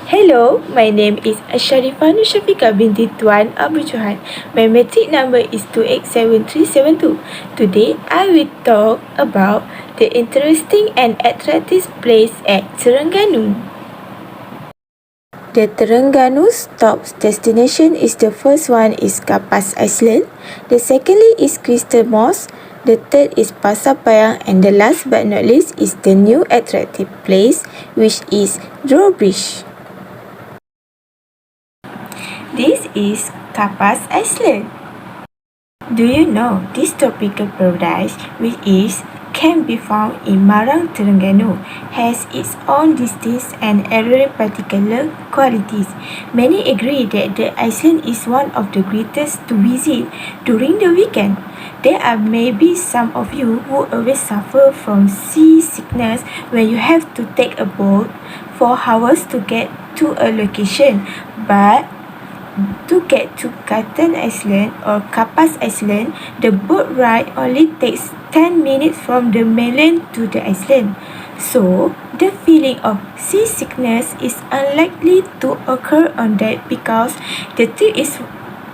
Hello, my name is Asharifah Nushafiqah binti Tuan Abu Johan. My matric number is 287372. Today, I will talk about the interesting and attractive place at Terengganu. The Terengganu stop destination is the first one is Kapas Island, the secondly is Crystal Moss, the third is Pasar Payang, and the last but not least is the new attractive place which is Drawbridge. This is Kapas Island. Do you know this tropical paradise, which can be found in Marang, Terengganu, has its own distinct and alluring particular qualities. Many agree that the island is one of the greatest to visit during the weekend. There are maybe some of you who always suffer from seasickness when you have to take a boat for hours to get to a location, but to get to Cotton Island or Kapas Island, the boat ride only takes 10 minutes from the mainland to the island. So, the feeling of seasickness is unlikely to occur on that because the trip is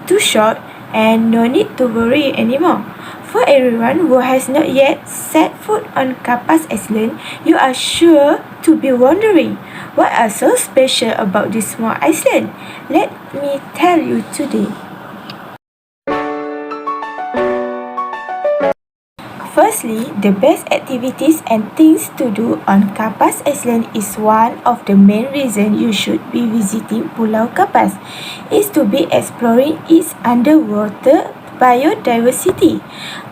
too short and no need to worry anymore. For everyone who has not yet set foot on Kapas Island, you are sure to be wondering, what are so special about this small island? Let me tell you today. Firstly, the best activities and things to do on Kapas Island is one of the main reasons you should be visiting Pulau Kapas, is to be exploring its underwater biodiversity.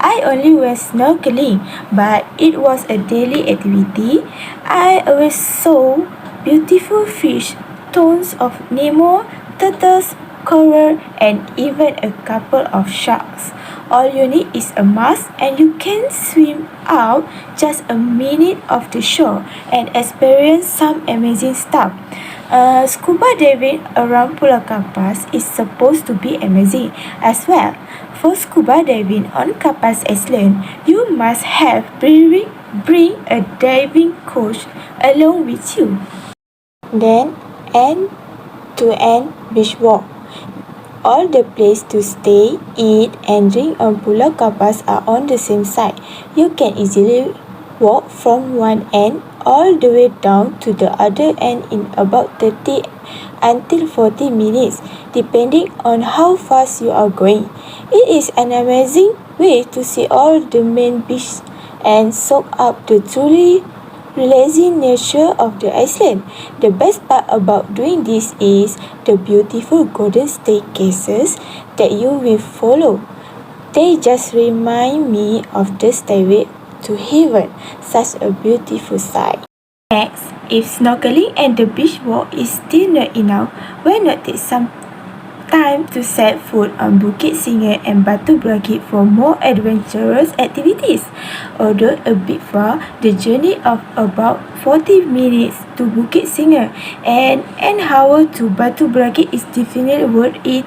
I only went snorkeling, but it was a daily activity. I always saw beautiful fish, tons of Nemo, turtles, coral, and even a couple of sharks. All you need is a mask and you can swim out just a minute off the shore and experience some amazing stuff. Scuba diving around Pulau Kapas is supposed to be amazing as well. For scuba diving on Kapas Island, you must bring a diving coach along with you. Then, end-to-end beach walk. All the places to stay, eat, and drink on Pulau Kapas are on the same side. You can easily walk from one end all the way down to the other end in about 30 until 40 minutes, depending on how fast you are going. It is an amazing way to see all the main beaches and soak up the truly relaxing nature of the island. The best part about doing this is the beautiful golden staircases that you will follow. They just remind me of the stairway to heaven, such a beautiful sight. Next, if snorkeling and the beach walk is still not enough, why not take some time to set foot on Bukit Singa and Batu Brakit for more adventurous activities. Although a bit far, the journey of about 40 minutes to Bukit Singa and an hour to Batu Brakit is definitely worth it,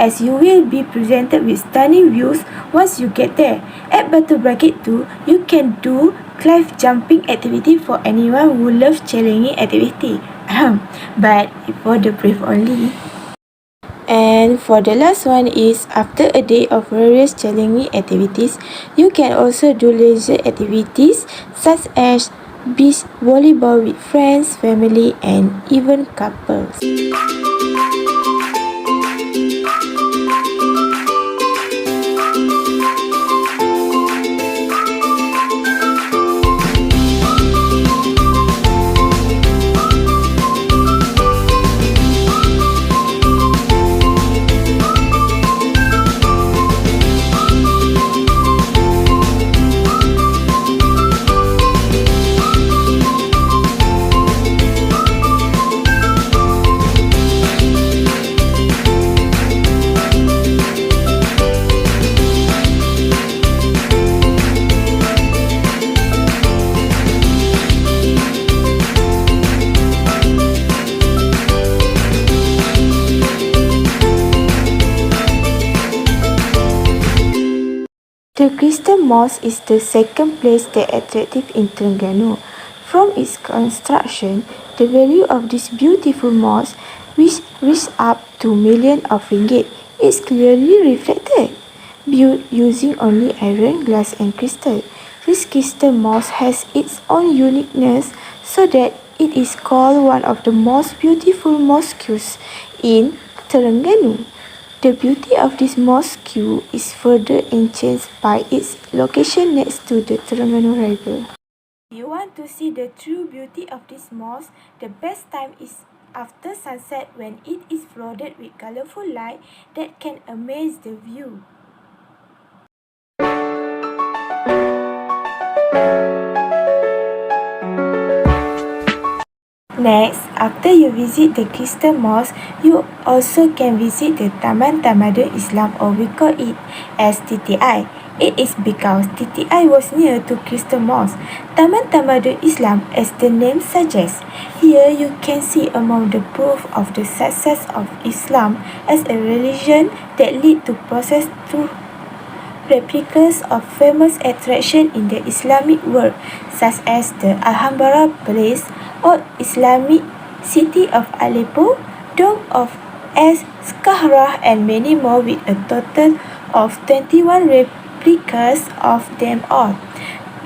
as you will be presented with stunning views once you get there. At Batu Brakit too, you can do cliff jumping activity for anyone who loves challenging activity. But for the brave only. And for the last one is, after a day of various challenging activities, you can also do leisure activities such as beach volleyball with friends, family, and even couples. The Crystal Mosque is the second place that attractive in Terengganu. From its construction, the value of this beautiful mosque, which reached up to millions of ringgit, is clearly reflected. Built using only iron, glass and crystal, this Crystal Mosque has its own uniqueness so that it is called one of the most beautiful mosques in Terengganu. The beauty of this mosque is further enhanced by its location next to the Terengganu River. If you want to see the true beauty of this mosque, the best time is after sunset when it is flooded with colorful light that can amaze the view. Next, after you visit the Crystal Mosque, you also can visit the Taman Tamadun Islam, or we call it as TTI. It is because TTI was near to Crystal Mosque. Taman Tamadun Islam, as the name suggests. Here you can see among the proof of the success of Islam as a religion that lead to process through replicas of famous attractions in the Islamic world, such as the Alhambra Palace, or Islamic city of Aleppo, Dome of Es-Skhara, and many more, with a total of 21 replicas of them all.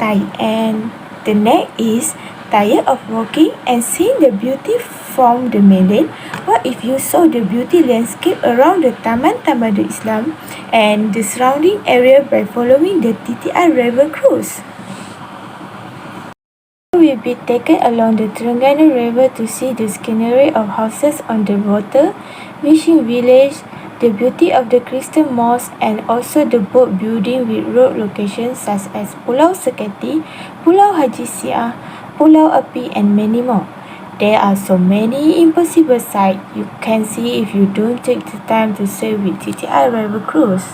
And the next is tired of walking and seeing the beauty from the mainland. What if you saw the beauty landscape around the Taman Tamadun Islam and the surrounding area by following the TTI River cruise? You will be taken along the Terengganu River to see the scenery of houses on the water, fishing village, the beauty of the Crystal Mosque, and also the boat building with road locations such as Pulau Seketi, Pulau Haji Siah, Pulau Api, and many more. There are so many impossible sights you can see if you don't take the time to sail with TTI River Cruise.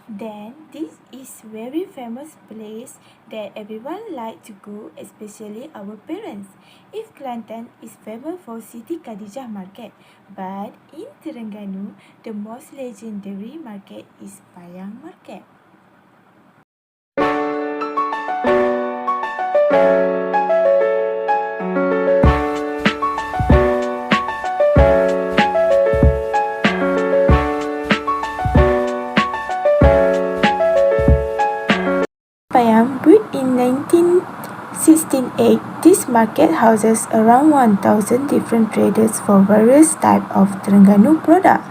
Then this is very famous place that everyone like to go, especially our parents. If Kelantan is famous for Siti Khadijah Market, but in Terengganu, the most legendary market is Payang Market. Payang, built in 1968, this market houses around 1,000 different traders for various types of Terengganu products,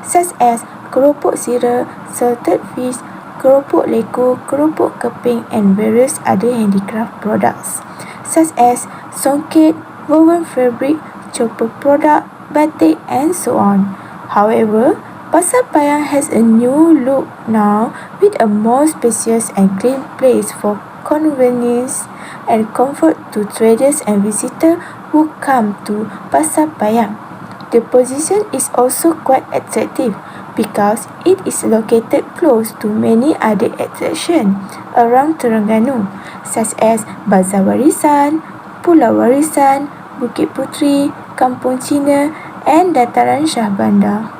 such as keropok sirih, salted fish, keropok leko, keropok keping, and various other handicraft products, such as songket, woven fabric, chopper product, batik, and so on. However, Pasar Payang has a new look now, with a more spacious and clean place for convenience and comfort to traders and visitors who come to Pasar Payang. The position is also quite attractive because it is located close to many other attractions around Terengganu, such as Bazar Warisan, Pulau Warisan, Bukit Puteri, Kampung Cina, and Dataran Shah Bandar.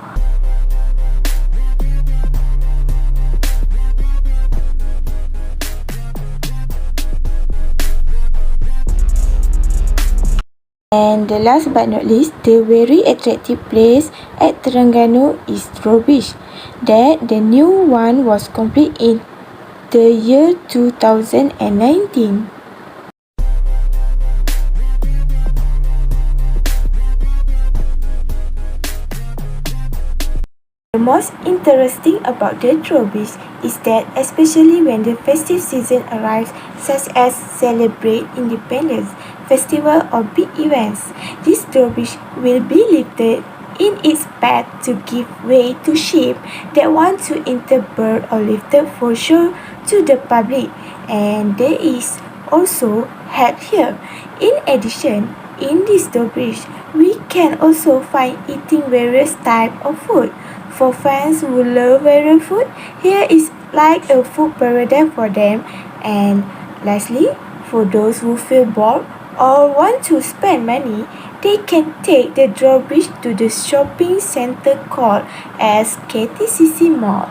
And the last but not least, the very attractive place at Terengganu is Beach. That the new one was complete in the year 2019. The most interesting about the Beach is that especially when the festive season arrives, such as celebrate independence, festival or big events, this Beach will be lifted in its path to give way to ships that want to enter berth or lifted for show to the public, and there is also held here. In addition, in this Beach, we can also find eating various types of food. For fans who love various food, here is like a food paradise for them. And lastly, for those who feel bored or want to spend money, they can take the drawbridge to the shopping center called as KTCC Mall.